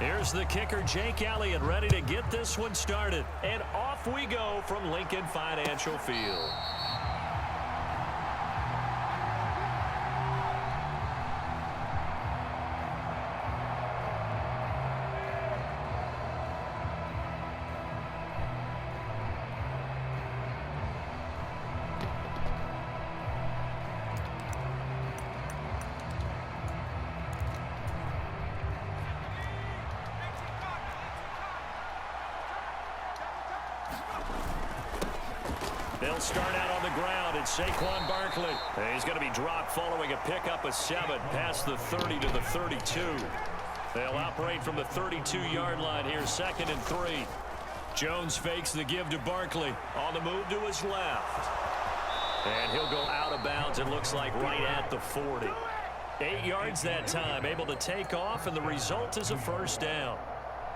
Here's the kicker, Jake Elliott, ready to get this one started. And off we go from Lincoln Financial Field. They'll start out on the ground. It's Saquon Barkley. He's going to be dropped following a pickup of 7 past the 30 to the 32. They'll operate from the 32-yard line here, 2nd and 3. Jones fakes the give to Barkley. On the move to his left. And he'll go out of bounds, it looks like, right at the 40. 8 yards that time, able to take off, and the result is a first down.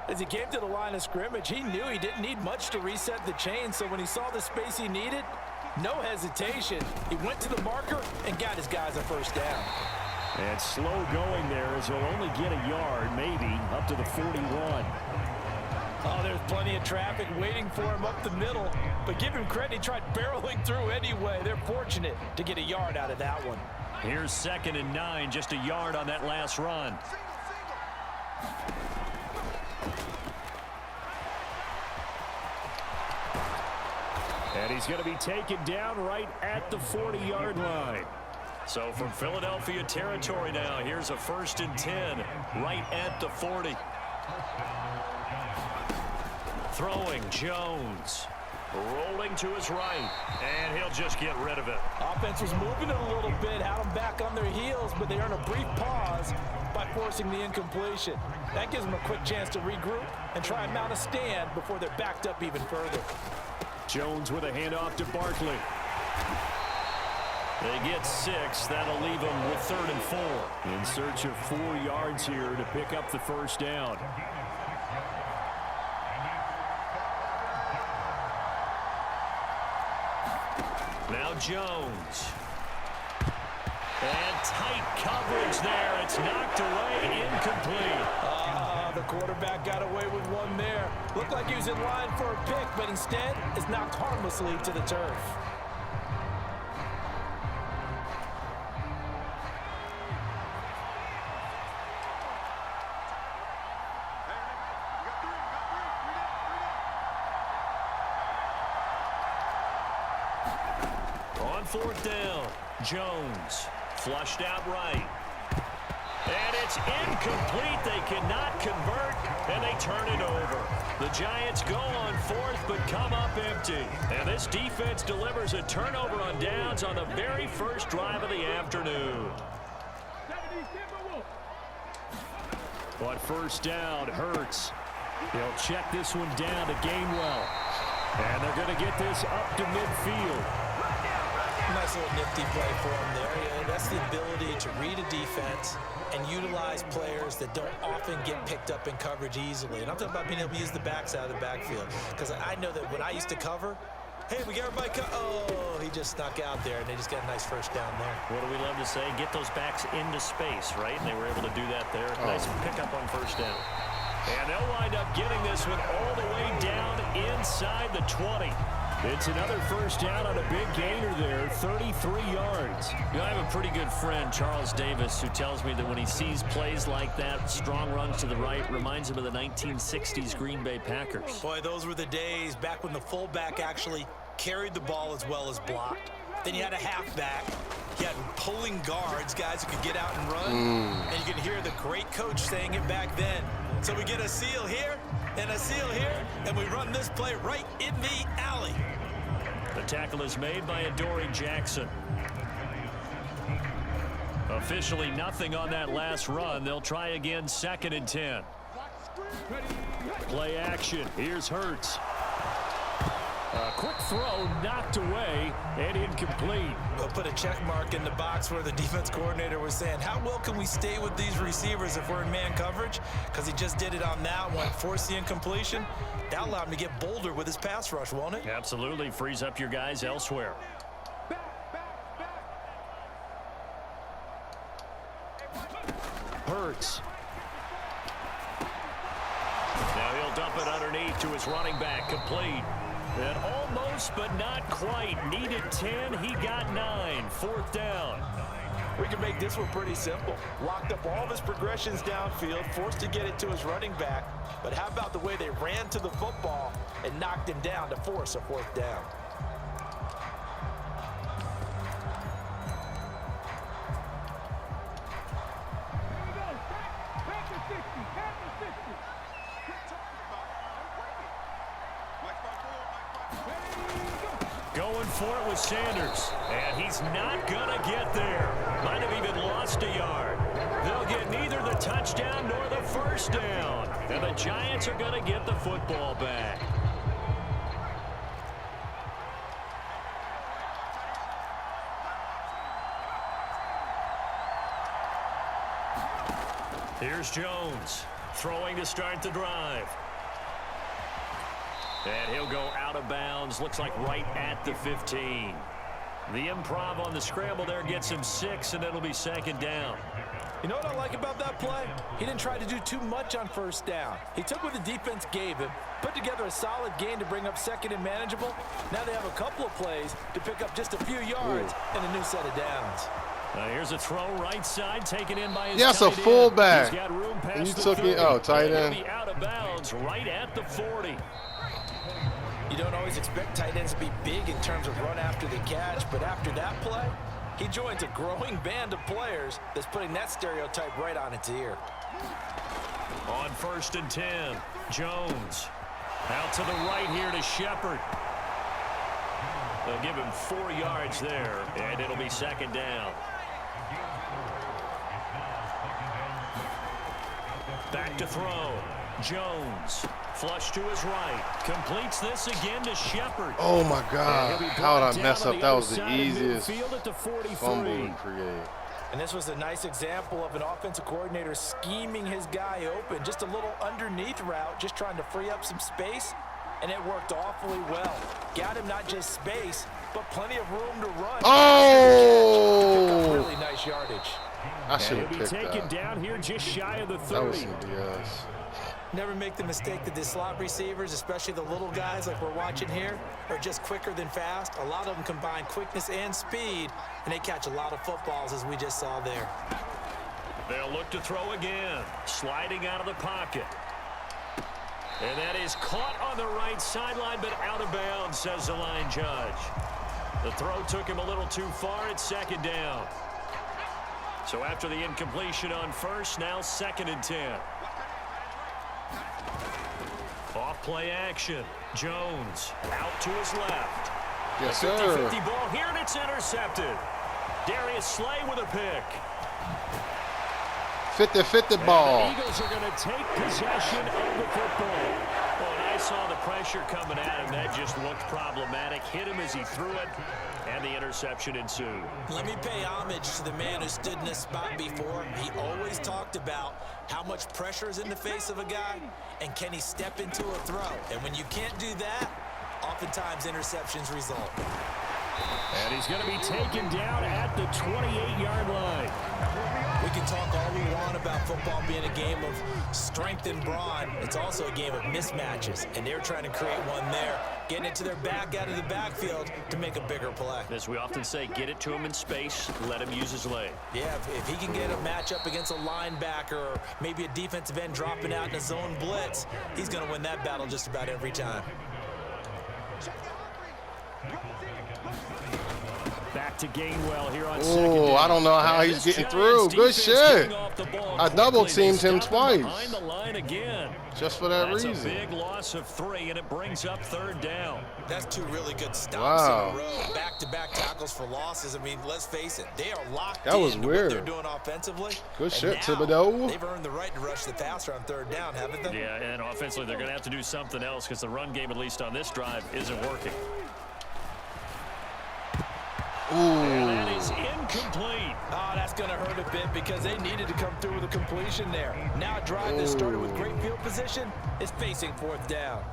As he came to the line of scrimmage, he knew he didn't need much to reset the chain, so when he saw the space he needed, no hesitation. He went to the marker and got his guys a first down. And slow going there as he'll only get a yard, maybe, up to the 41. Oh, there's plenty of traffic waiting for him up the middle, but give him credit, he tried barreling through anyway. They're fortunate to get a yard out of that one. Here's 2nd and 9, just a yard on that last run. And he's going to be taken down right at the 40-yard line. So from Philadelphia territory now, here's a 1st and 10 right at the 40. Throwing Jones. Rolling to his right. And he'll just get rid of it. Offense was moving it a little bit, had them back on their heels, but they earn a brief pause by forcing the incompletion. That gives them a quick chance to regroup and try and mount a stand before they're backed up even further. Jones with a handoff to Barkley. They get 6. That'll leave them with 3rd and 4. In search of 4 yards here to pick up the first down. Now Jones. And tight coverage there. It's knocked away, incomplete. The quarterback got away with one there. Looked like he was in line for a pick, but instead is knocked harmlessly to the turf. On 4th down, Jones flushed out right. And it's incomplete. They cannot convert, and they turn it over. The Giants go on 4th, but come up empty. And this defense delivers a turnover on downs on the very first drive of the afternoon. But first down, Hurts. They'll check this one down to Gainwell. And they're going to get this up to midfield. Nice little nifty play for him there. Yeah, that's the ability to read a defense and utilize players that don't often get picked up in coverage easily. And I'm talking about being able to use the backs out of the backfield. Because I know that when I used to cover, hey, we got everybody oh, he just snuck out there, and they just got a nice first down there. What do we love to say? Get those backs into space, right? And they were able to do that there. Nice pickup on first down. And they'll wind up getting this one all the way down inside the 20. It's another first down on a big gainer there, 33 yards. You know, I have a pretty good friend, Charles Davis, who tells me that when he sees plays like that, strong runs to the right, reminds him of the 1960s Green Bay Packers. Boy, those were the days back when the fullback actually carried the ball as well as blocked. Then you had a halfback. You had pulling guards, guys who could get out and run. And you can hear the great coach saying it back then. So we get a seal here and a seal here, and we run this play right in the alley. The tackle is made by Adoree Jackson. Officially nothing on that last run. They'll try again, 2nd and 10. Play action. Here's Hurts. A quick throw knocked away and incomplete. We'll put a check mark in the box where the defense coordinator was saying, how well can we stay with these receivers if we're in man coverage? Because he just did it on that one, forced the incompletion. That allowed him to get bolder with his pass rush, won't it? Absolutely. Frees up your guys elsewhere. Hurts. to his running back, complete. And almost, but not quite. Needed 10, he got 9. 4th down. We can make this one pretty simple. Locked up all of his progressions downfield, forced to get it to his running back. But how about the way they ran to the football and knocked him down to force a 4th down? Going for it with Sanders, and he's not going to get there. Might have even lost a yard. They'll get neither the touchdown nor the 1st down. And the Giants are going to get the football back. Here's Jones, throwing to start the drive. And he'll go out of bounds, looks like right at the 15. The improv on the scramble there gets him 6, and it'll be 2nd down. You know what I like about that play? He didn't try to do too much on 1st down. He took what the defense gave him, put together a solid gain to bring up 2nd and manageable. Now they have a couple of plays to pick up just a few yards and a new set of downs. Here's a throw right side, taken in by his Yes, tight a end. fullback. He's got room past And you the took 30. it. Oh, tight And end. he'll be out of bounds right at the 40. You don't always expect tight ends to be big in terms of run after the catch, but after that play, he joins a growing band of players that's putting that stereotype right on its ear. On 1st and 10, Jones out to the right here to Shepard. They'll give him 4 yards there, and it'll be 2nd down. Back to throw. Jones, flush to his right, completes this again to Shepard. Oh my God! How would I mess up? That was the easiest At the 43. fumble to create. And this was a nice example of an offensive coordinator scheming his guy open. Just a little underneath route, just trying to free up some space, and it worked awfully well. Got him not just space, but plenty of room to run. Oh! Pick up really nice yardage. I should have He'll be picked taken that. down here just shy of the 30. That was some BS. Never make the mistake that the slot receivers, especially the little guys like we're watching here, are just quicker than fast. A lot of them combine quickness and speed, and they catch a lot of footballs, as we just saw there. They'll look to throw again, sliding out of the pocket. And that is caught on the right sideline, but out of bounds, says the line judge. The throw took him a little too far. It's 2nd down. So after the incompletion on 1st, now 2nd and 10. Off play action. Jones out to his left. Yes, The sir. 50-50 ball here, and it's intercepted. Darius Slay with a pick. 50-50 The ball. Eagles are going to take possession of the football. Well, and I saw the pressure coming at him. That just looked problematic. Hit him as he threw it, and the interception ensued. Let me pay homage to the man who stood in this spot before. He always talked about how much pressure is in the face of a guy, and can he step into a throw. And when you can't do that, oftentimes interceptions result. And he's going to be taken down at the 28-yard line. We can talk all we want about football being a game of strength and brawn. It's also a game of mismatches, and they're trying to create one there, getting it to their back out of the backfield to make a bigger play. As we often say, get it to him in space, let him use his leg. Yeah, if he can get a matchup against a linebacker or maybe a defensive end dropping out in a zone blitz, he's going to win that battle just about every time. Back to Gainwell here on Oh, I don't know how and he's this getting Giants through. Good defense shit. getting off the ball I double quickly. teamed him Stop him twice. behind the line again. Just for that That's reason. a big loss of 3, and it brings up 3rd down. That's 2 really good stops Wow. in a row. Back-to-back tackles for losses. I mean, let's face it, they are locked That was into weird. what they're doing offensively. Good And shit, now Thibodeau. They've earned the right to rush the passer on 3rd down, haven't they? Yeah, and offensively, they're going to have to do something else because the run game, at least on this drive, isn't working. And that is incomplete. Oh, that's going to hurt a bit because they needed to come through with a completion there. Now a drive that started with great field position is facing 4th down.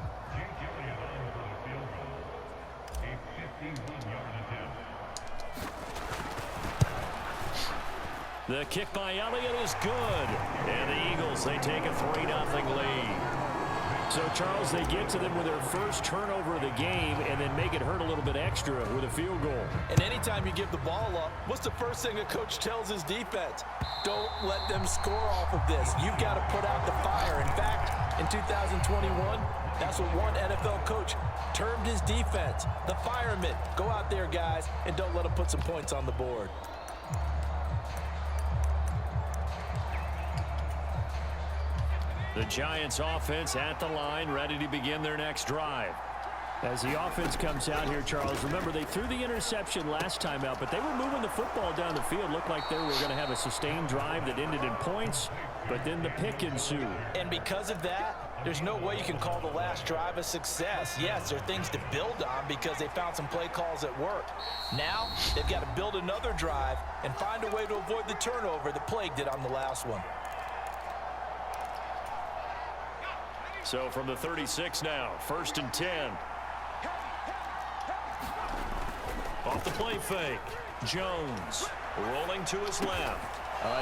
The kick by Elliott is good. And the Eagles, they take a 3-0 lead. So, Charles, they get to them with their first turnover of the game and then make it hurt a little bit extra with a field goal. And anytime you give the ball up, what's the first thing a coach tells his defense? Don't let them score off of this. You've got to put out the fire. In fact, in 2021, that's what one NFL coach termed his defense, the firemen. Go out there, guys, and don't let them put some points on the board. The Giants offense at the line, ready to begin their next drive. As the offense comes out here, Charles, remember they threw the interception last time out, but they were moving the football down the field. Looked like they were going to have a sustained drive that ended in points, but then the pick ensued. And because of that, there's no way you can call the last drive a success. Yes, there are things to build on because they found some play calls that work. Now, they've got to build another drive and find a way to avoid the turnover the plague did on the last one. So from the 36 now, 1st and 10. Off the play fake. Jones rolling to his left.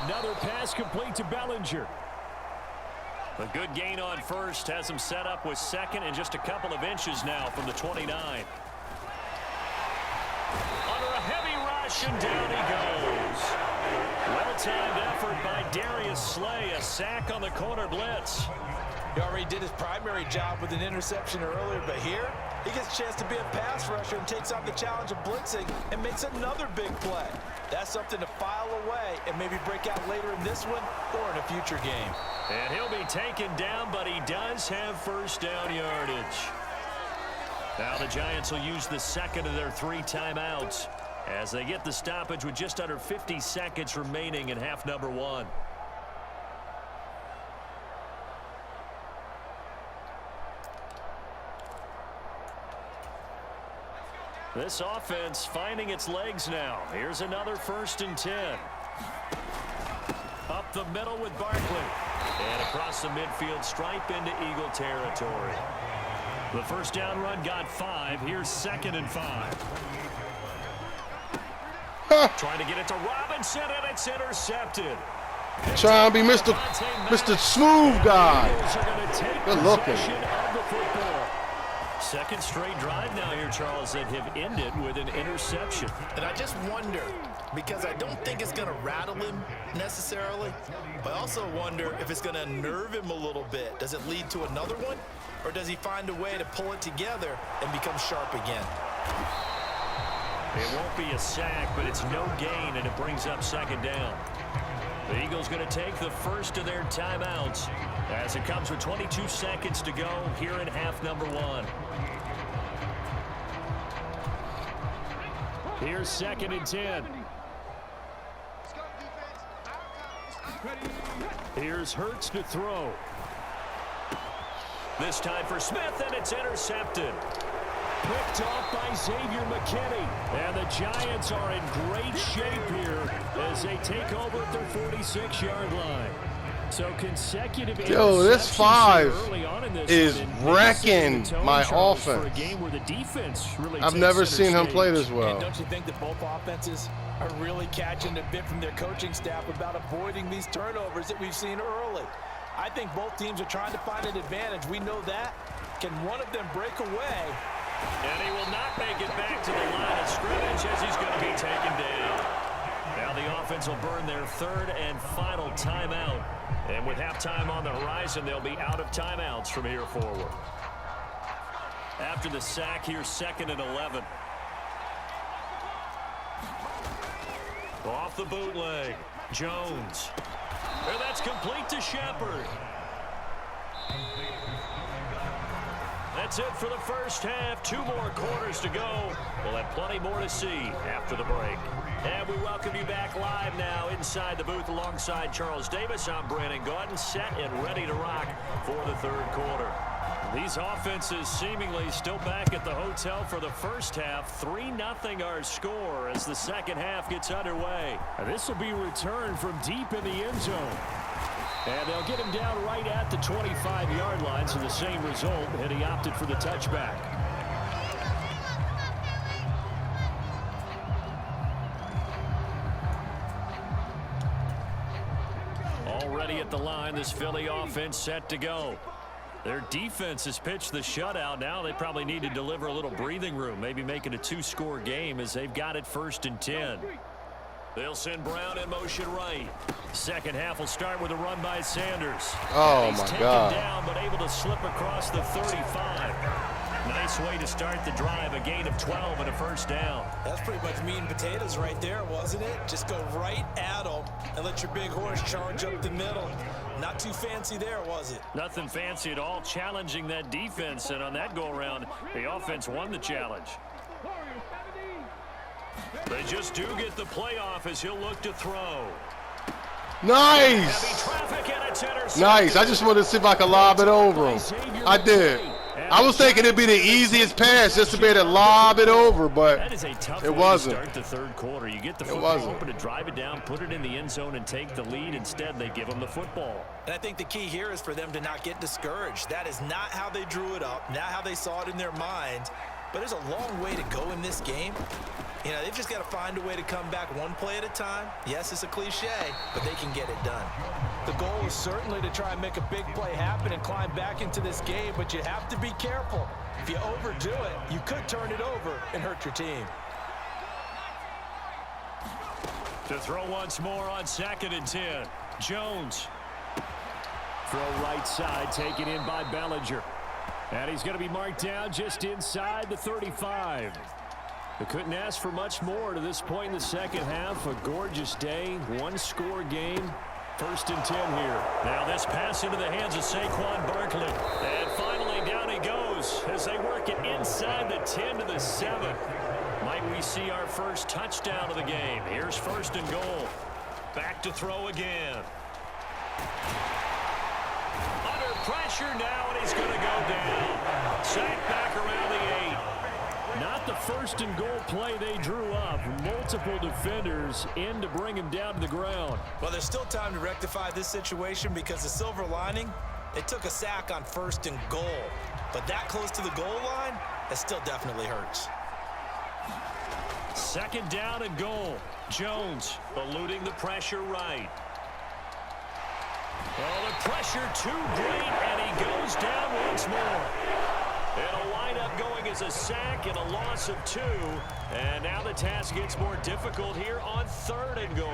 Another pass complete to Bellinger. A good gain on first. Has him set up with second and just a couple of inches now from the 29. Under a heavy rush, and down he goes. Well-timed effort by Darius Slay. A sack on the corner blitz. He already did his primary job with an interception earlier, but here he gets a chance to be a pass rusher and takes on the challenge of blitzing and makes another big play. That's something to file away and maybe break out later in this one or in a future game. And he'll be taken down, but he does have first down yardage. Now the Giants will use the second of their 3 timeouts as they get the stoppage with just under 50 seconds remaining in half number 1. This offense finding its legs now. Here's another 1st and 10. Up the middle with Barkley. And across the midfield stripe into Eagle territory. The first down run got 5. Here's 2nd and 5. Trying to get it to Robinson, and it's intercepted. Trying to be Mr. Smooth guy. Good looking. Second straight drive now here, Charles, that have ended with an interception. And I just wonder, because I don't think it's going to rattle him necessarily, but I also wonder if it's going to unnerve him a little bit. Does it lead to another one, or does he find a way to pull it together and become sharp again? It won't be a sack, but it's no gain, and it brings up 2nd down. The Eagles going to take the first of their timeouts as it comes with 22 seconds to go here in half number 1. Here's 2nd and 10. Here's Hurts to throw. This time for Smith, and it's intercepted. Picked off by Xavier McKinney. And the Giants are in great shape here as they take over at their 46-yard line. So consecutive Yo, this 5 is wrecking my offense. For a game where the defense really I've never seen him play this well. And don't you think that both offenses are really catching a bit from their coaching staff about avoiding these turnovers that we've seen early? I think both teams are trying to find an advantage. We know that. Can one of them break away? And he will not make it back to the line of scrimmage as he's going to be taken down. Now the offense will burn their 3rd and final timeout. And with halftime on the horizon, they'll be out of timeouts from here forward. After the sack, here's 2nd and 11. Off the bootleg, Jones. And that's complete to Shepard. That's it for the first half. 2 more quarters to go. We'll have plenty more to see after the break. And we welcome you back live now inside the booth alongside Charles Davis. I'm Brandon Gaudin, set and ready to rock for the 3rd quarter. These offenses seemingly still back at the hotel for the first half. 3-0 our score as the second half gets underway. And this will be returned from deep in the end zone. And they'll get him down right at the 25-yard line, so the same result, and he opted for the touchback. Already at the line, this Philly offense set to go. Their defense has pitched the shutout. Now they probably need to deliver a little breathing room, maybe make it a 2-score game as they've got it 1st and 10. They'll send Brown in motion right. Second half will start with a run by Sanders. Oh, He's my taken God. down, but able to slip across the 35. Nice way to start the drive, a gain of 12 and a 1st down. That's pretty much meat and potatoes right there, wasn't it? Just go right at them and let your big horse charge up the middle. Not too fancy there, was it? Nothing fancy at all, challenging that defense, and on that go-around, the offense won the challenge. They just do get the playoff as he'll look to throw. Nice. Nice. I just wanted to see if I could lob it over him. I did. I was thinking it'd be the easiest pass just to be able to lob it over, but that is a tough it way wasn't. To start the third quarter. You get the football open to drive it down, put it in the end zone, and take the lead. Instead, they give them the football. And I think the key here is for them to not get discouraged. That is not how they drew it up, not how they saw it in their minds. But there's a long way to go in this game. You know, they've just got to find a way to come back one play at a time. Yes, it's a cliche, but they can get it done. The goal is certainly to try and make a big play happen and climb back into this game, but you have to be careful. If you overdo it, you could turn it over and hurt your team. To throw once more on 2nd and 10. Jones. Throw right side, taken in by Bellinger. And he's going to be marked down just inside the 35. They couldn't ask for much more to this point in the second half. A gorgeous day, 1-score game. 1st and 10 here. Now this pass into the hands of Saquon Barkley. And finally down he goes as they work it inside the 10 to the 7. Might we see our first touchdown of the game? Here's 1st and goal. Back to throw again. Under pressure now, and he's going to go down. Sacked back around the 8. Not the 1st and goal play they drew up. Multiple defenders in to bring him down to the ground. Well, there's still time to rectify this situation because the silver lining, they took a sack on 1st and goal. But that close to the goal line, that still definitely hurts. 2nd down and goal. Jones eluding the pressure right. Oh, the pressure too great, and he goes down once more. It'll wind up going as a sack and a loss of 2. And now the task gets more difficult here on 3rd and goal.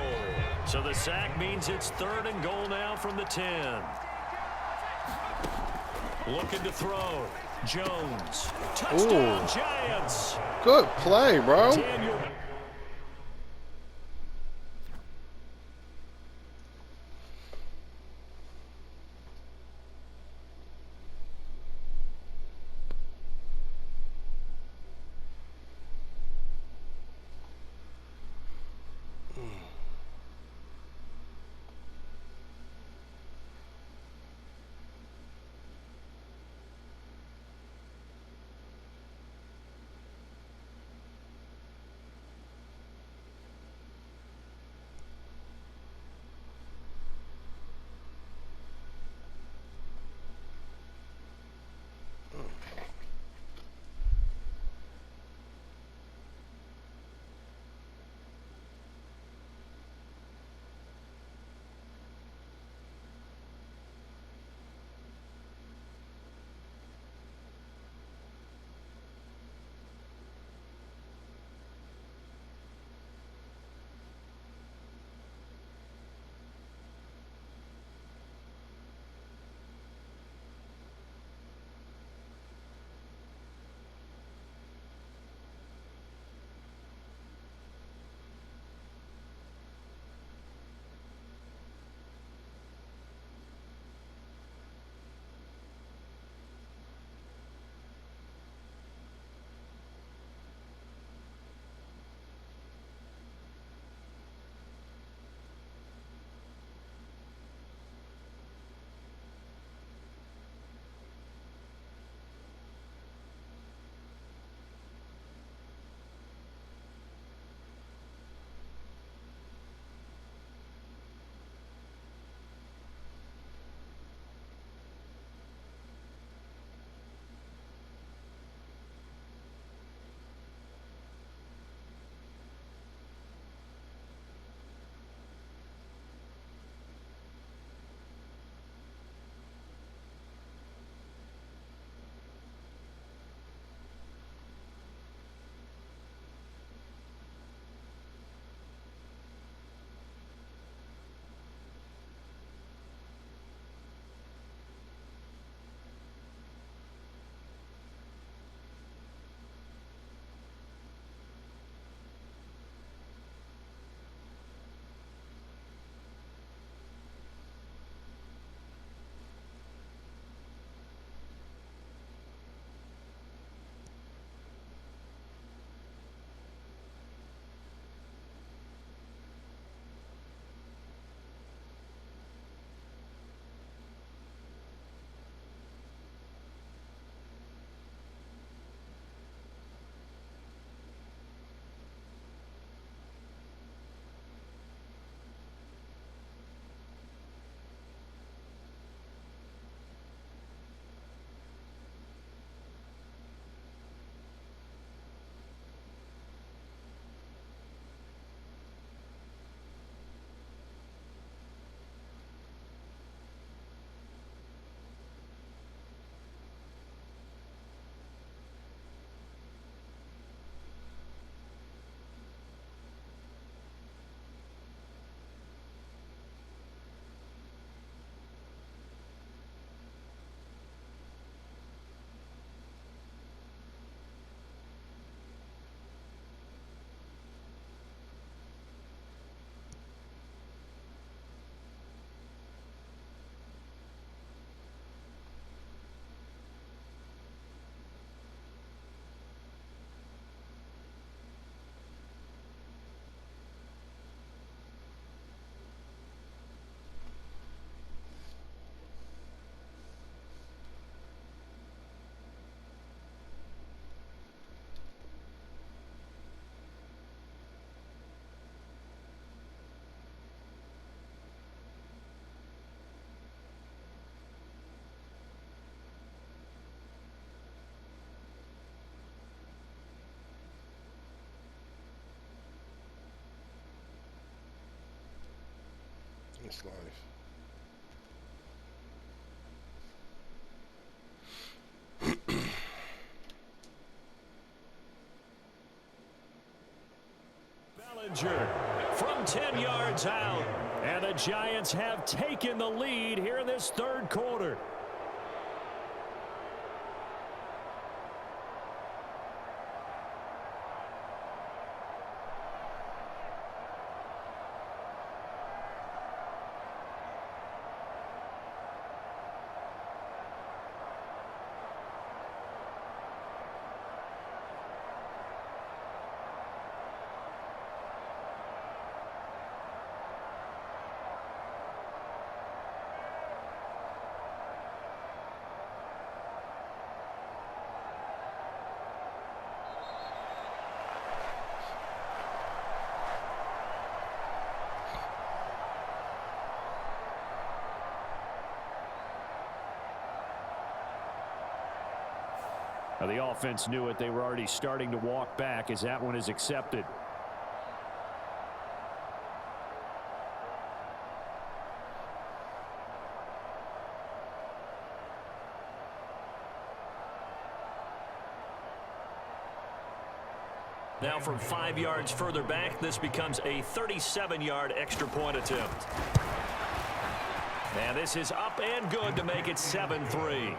So the sack means it's 3rd and goal now from the 10. Looking to throw. Jones. Touchdown, Giants. Good play, bro. Daniel. That's nice. Bellinger from 10 yards out. And the Giants have taken the lead here in this third quarter. The offense knew it. They were already starting to walk back as that one is accepted. Now from 5 yards further back, this becomes a 37-yard extra point attempt. And this is up and good to make it 7-3.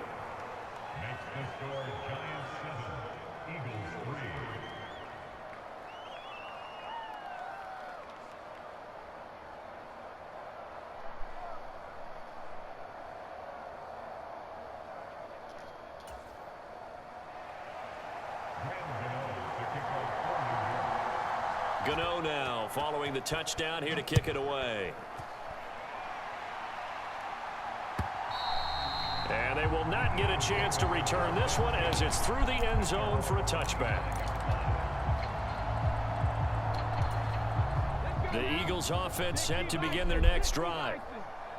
Gano now following the touchdown here to kick it away. And they will not get a chance to return this one as it's through the end zone for a touchback. The Eagles offense set to begin their next drive.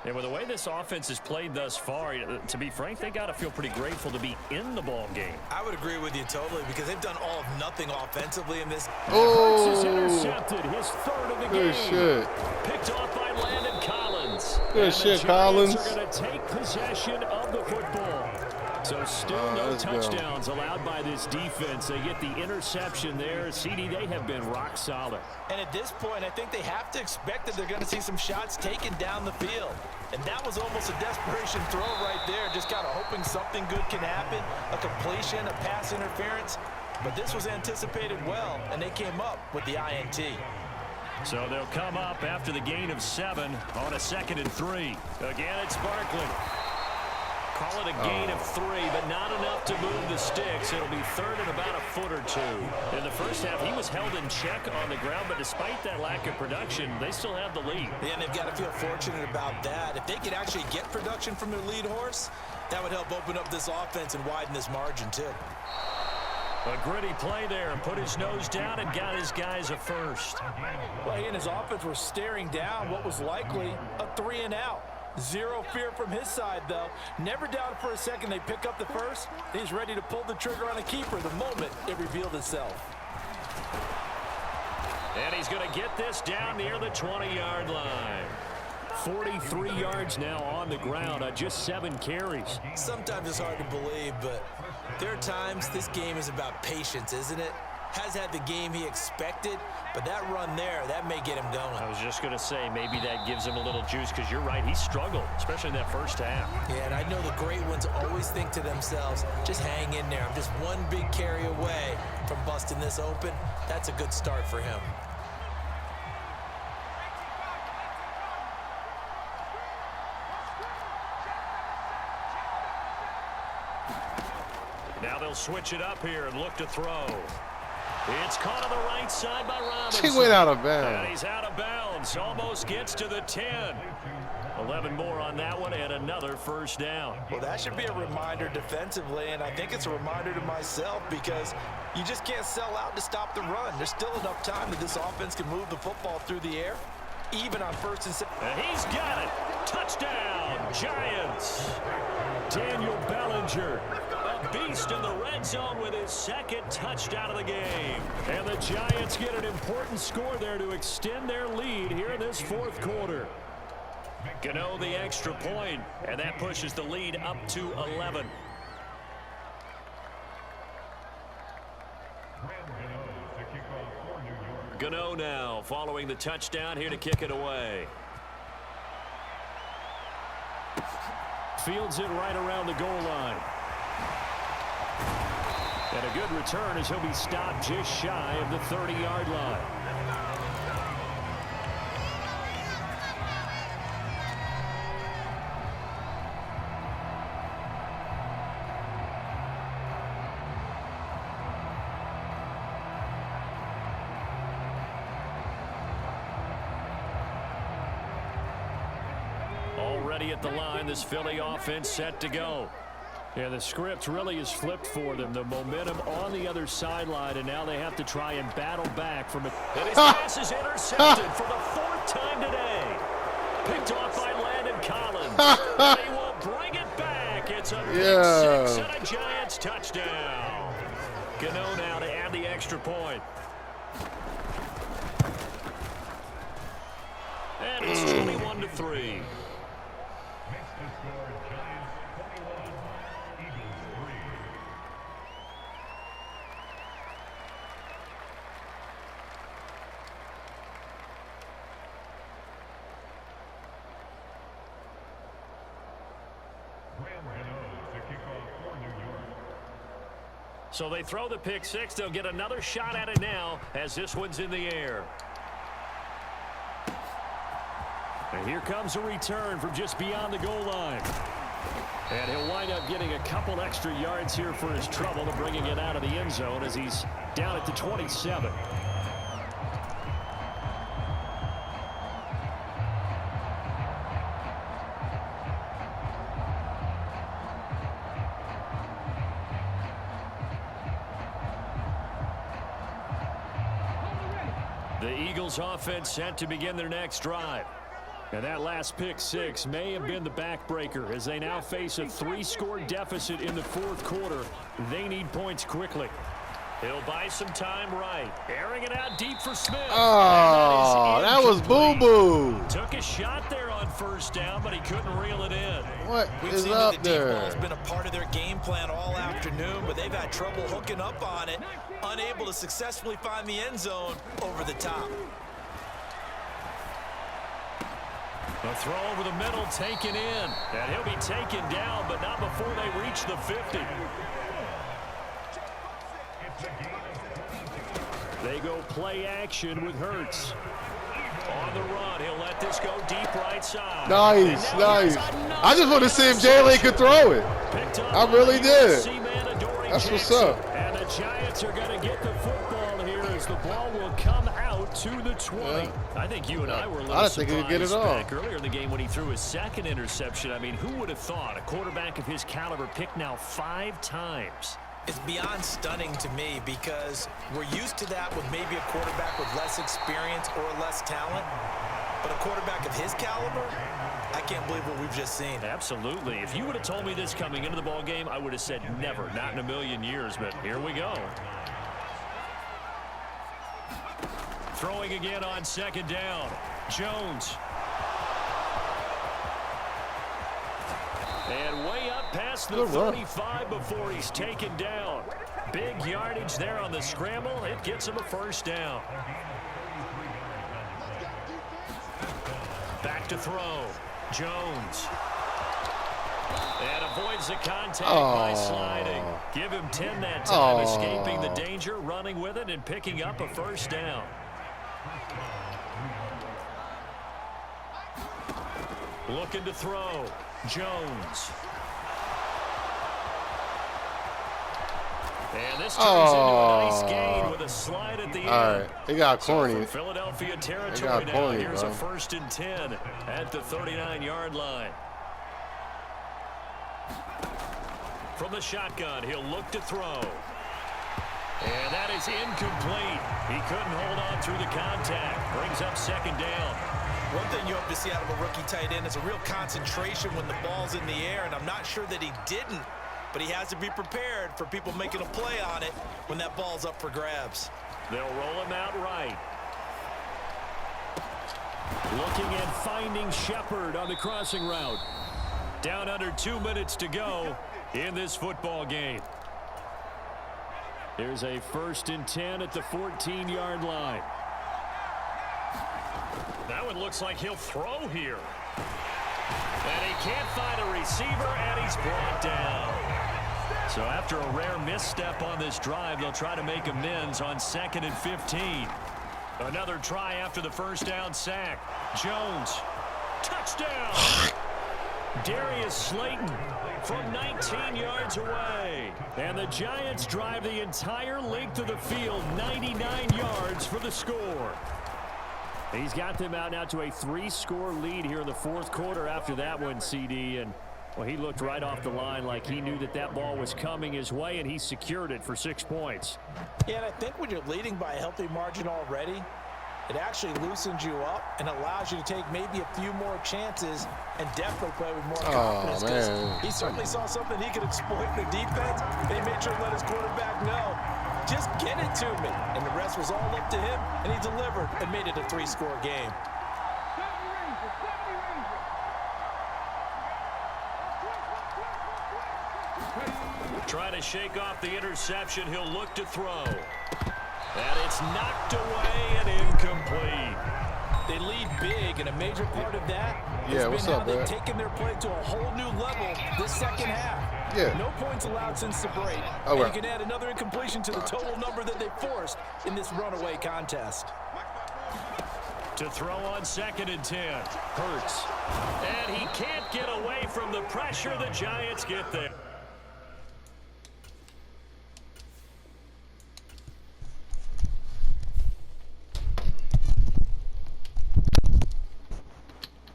And with the way this offense has played thus far, to be frank, they got to feel pretty grateful to be in the ball game. I would agree with you totally because they've done all of nothing offensively in this. Oh, is intercepted, his third of the good game. Shit. Picked off by Landon Collins. Good shit, Collins. The Giants are going to take possession of the football. So still no touchdowns allowed by this defense. They get the interception there. CD, they have been rock solid. And at this point, I think they have to expect that they're going to see some shots taken down the field. And that was almost a desperation throw right there, just kind of hoping something good can happen, a completion, a pass interference. But this was anticipated well, and they came up with the INT. So they'll come up after the gain of 7 on a 2nd and 3. Again, it's Barkley. Call it a gain of 3, but not enough to move the sticks. It'll be third and about a foot or two. In the first half, he was held in check on the ground, but despite that lack of production, they still have the lead. Yeah, and they've got to feel fortunate about that. If they could actually get production from their lead horse, that would help open up this offense and widen this margin, too. A gritty play there and put his nose down and got his guys a first. Well, he and his offense were staring down what was likely a 3-and-out. Zero fear from his side, though. Never doubted for a second they pick up the first. He's ready to pull the trigger on a keeper the moment it revealed itself. And he's going to get this down near the 20-yard line. 43 yards now on the ground on just 7 carries. Sometimes it's hard to believe, but there are times this game is about patience, isn't it? Has had the game he expected, but that run there, that may get him going. I was just going to say, maybe that gives him a little juice because you're right, he struggled, especially in that first half. Yeah, and I know the great ones always think to themselves, just hang in there. I'm just one big carry away from busting this open. That's a good start for him. Now they'll switch it up here and look to throw. It's caught on the right side by Robinson. He went out of bounds. And he's out of bounds. Almost gets to the 10. 11 more on that one and another first down. Well, that should be a reminder defensively, and I think it's a reminder to myself because you just can't sell out to stop the run. There's still enough time that this offense can move the football through the air, even on 1st and 2nd. And he's got it. Touchdown, Giants. Daniel Bellinger, a beast in the red zone with his 2nd touchdown of the game. And the Giants get an important score there to extend their lead here in this 4th quarter. Gano the extra point, and that pushes the lead up to 11. Gano now following the touchdown here to kick it away. Fields it right around the goal line. And a good return as he'll be stopped just shy of the 30-yard line. Already at the line, this Philly offense set to go. Yeah, the script really is flipped for them. The momentum on the other sideline, and now they have to try and battle back from it. And his pass is intercepted for the 4th time today. Picked off by Landon Collins. They will bring it back. It's a pick 6 and a Giants touchdown. Gano now to add the extra point. And it's 21-3. So they throw the pick 6. They'll get another shot at it now as this one's in the air. And here comes a return from just beyond the goal line. And he'll wind up getting a couple extra yards here for his trouble to bringing it out of the end zone as he's down at the 27. The Eagles offense set to begin their next drive. And that last pick 6 may have been the backbreaker as they now face a 3-score deficit in the 4th quarter. They need points quickly. He'll buy some time right. Airing it out deep for Smith. Oh, that was boo-boo. Took a shot there on 1st down, but he couldn't reel it in. What We've is seen up that the deep there? ball has been a part of their game plan all afternoon, but they've had trouble hooking up on it, unable to successfully find the end zone over the top. A throw over the middle taken in. And he'll be taken down, but not before they reach the 50. They go play action with Hurts. On the run, he'll let this go deep right side. Nice, nice. I just want to see if Jalen could throw it. I really did. That's what's up. And the Giants are going to get the football here as the ball will come out to the 20. Yeah. I think you and I were a little I didn't think he could get it surprised all. back earlier in the game when he threw his 2nd interception. I mean, who would have thought a quarterback of his caliber picked now 5 times? It's beyond stunning to me because we're used to that with maybe a quarterback with less experience or less talent. But a quarterback of his caliber, I can't believe what we've just seen. Absolutely. If you would have told me this coming into the ball game, I would have said never, not in a million years. But here we go. Throwing again on 2nd down. Jones. And way up past the 35 before he's taken down. Big yardage there on the scramble. It gets him a 1st down. Back to throw. Jones. And avoids the contact by sliding. Give him 10 that time, escaping the danger, running with it, and picking up a 1st down. Looking to throw. Jones. And this turns into a nice gain with a slide at the end. All right, he got corny. So from Philadelphia territory got now. corny, Here's bro. a 1st and 10 at the 39-yard line. From the shotgun, he'll look to throw. And that is incomplete. He couldn't hold on through the contact. Brings up 2nd down. One thing you hope to see out of a rookie tight end is a real concentration when the ball's in the air, and I'm not sure that he didn't, but he has to be prepared for people making a play on it when that ball's up for grabs. They'll roll him out right. Looking and finding Shepard on the crossing route. Down under 2 minutes to go in this football game. Here's a 1st and 10 at the 14-yard line. That one looks like he'll throw here. And he can't find a receiver, and he's brought down. So after a rare misstep on this drive, they'll try to make amends on 2nd and 15. Another try after the first down sack. Jones, touchdown. Darius Slayton from 19 yards away. And the Giants drive the entire length of the field, 99 yards for the score. He's got them out now to a 3-score lead here in the 4th quarter after that one, CD. And, well, he looked right off the line like he knew that that ball was coming his way, and he secured it for 6 points. Yeah, and I think when you're leading by a healthy margin already, it actually loosens you up and allows you to take maybe a few more chances and definitely play with more confidence. Man. He certainly saw something he could exploit in the defense, and he made sure to let his quarterback know, just get it to me. And the rest was all up to him, and he delivered and made it a 3-score game. Trying to shake off the interception. He'll look to throw. And it's knocked away and incomplete. They lead big, and a major part of that has been how they've taken their play to a whole new level this second half. Yeah. No points allowed since the break. And you can add another incompletion to the total number that they forced in this runaway contest. To throw on 2nd and 10. Hurts. And he can't get away from the pressure. The Giants get there.